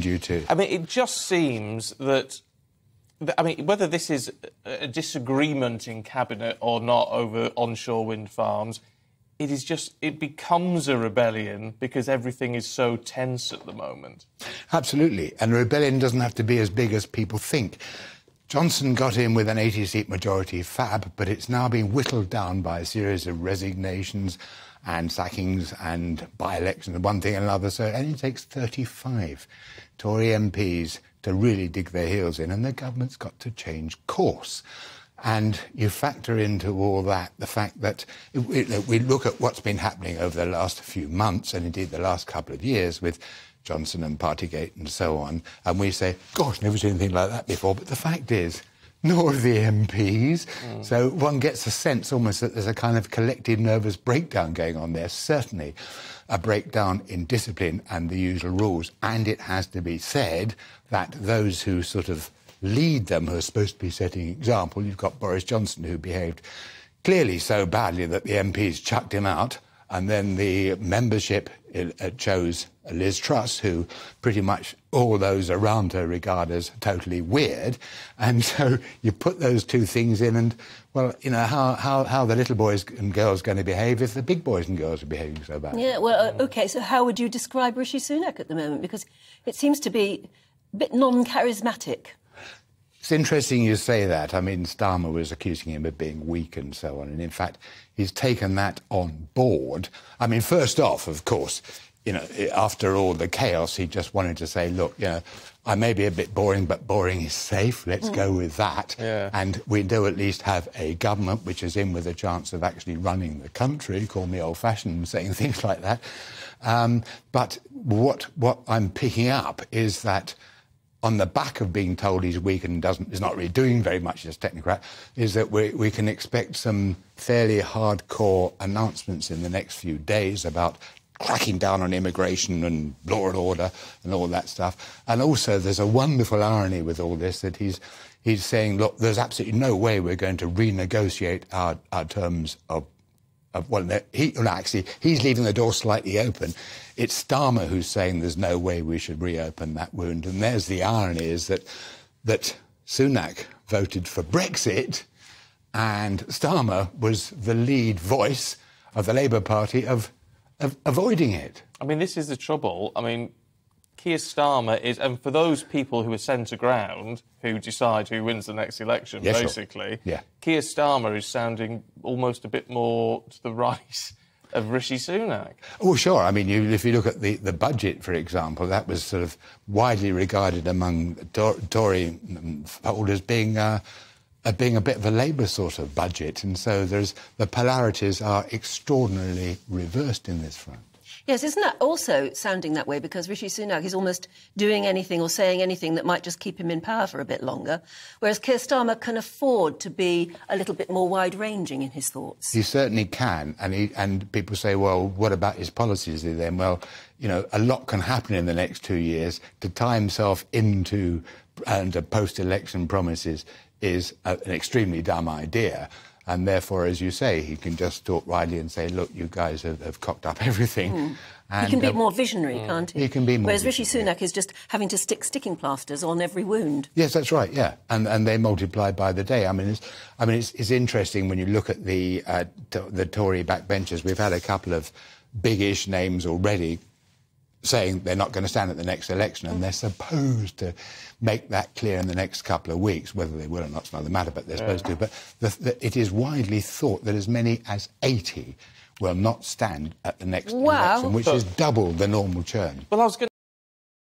You too. I mean, it just seems that... I mean, whether this is a disagreement in Cabinet or not over onshore wind farms, it becomes a rebellion because everything is so tense at the moment. Absolutely. And a rebellion doesn't have to be as big as people think. Johnson got in with an 80-seat majority fab, but it's now been whittled down by a series of resignations and sackings and by-elections and one thing and another. So it only takes 35 Tory MPs to really dig their heels in, and the government's got to change course. And you factor into all that the fact that we look at what's been happening over the last few months and indeed the last couple of years with Johnson and Partygate and so on, and we say, gosh, never seen anything like that before. But the fact is, nor the MPs. So one gets a sense almost that there's a kind of collective nervous breakdown going on there, certainly a breakdown in discipline and the usual rules. And it has to be said that those who sort of lead them, who are supposed to be setting example, you've got Boris Johnson, who behaved clearly so badly that the MPs chucked him out, and then the membership chose Liz Truss, who pretty much all those around her regard as totally weird. And so you put those two things in and, well, you know, how the little boys and girls are going to behave if the big boys and girls are behaving so badly? Yeah, well, OK, so how would you describe Rishi Sunak at the moment? Because it seems to be a bit non-charismatic. It's interesting you say that. I mean, Starmer was accusing him of being weak and so on, and in fact, he's taken that on board. I mean, first off, of course, you know, after all the chaos, he just wanted to say, look, you know, I may be a bit boring, but boring is safe. Let's go with that. Yeah. And we do at least have a government which is in with a chance of actually running the country. Call me old-fashioned saying things like that. But what I'm picking up is that on the back of being told he's weak and is not really doing very much as a technocrat, is that we can expect some fairly hardcore announcements in the next few days about cracking down on immigration and law and order and all that stuff. And also there's a wonderful irony with all this, that he's saying, look, there's absolutely no way we're going to renegotiate our terms of he's leaving the door slightly open. It's Starmer who's saying there's no way we should reopen that wound. And there's the irony, is that Sunak voted for Brexit and Starmer was the lead voice of the Labour Party of avoiding it. I mean, this is the trouble. I mean, Keir Starmer is... And for those people who are centre ground, who decide who wins the next election, basically, sure. Yeah. Keir Starmer is sounding almost a bit more to the right of Rishi Sunak. Oh, sure. I mean, if you look at the budget, for example, that was sort of widely regarded among Tory holders being a bit of a Labour sort of budget. And so the polarities are extraordinarily reversed in this front. Yes, isn't that also sounding that way? Because Rishi Sunak is almost doing anything or saying anything that might just keep him in power for a bit longer, whereas Keir Starmer can afford to be a little bit more wide-ranging in his thoughts. He certainly can, and people say, well, what about his policies then? Well, you know, a lot can happen in the next 2 years. To tie himself into post-election promises is an extremely dumb idea. And therefore, as you say, he can just talk widely and say, look, you guys have cocked up everything. And, he can be more visionary, can't he? He can be more Whereas visionary. Rishi Sunak is just having to stick sticking plasters on every wound. Yes, that's right, yeah. And they multiply by the day. I mean, it's interesting when you look at the Tory backbenchers. We've had a couple of big-ish names already saying they're not going to stand at the next election, and they're supposed to make that clear in the next couple of weeks. Whether they will or not is another matter, but they're supposed to. But it is widely thought that as many as 80 will not stand at the next election, which is double the normal churn. Well, I was going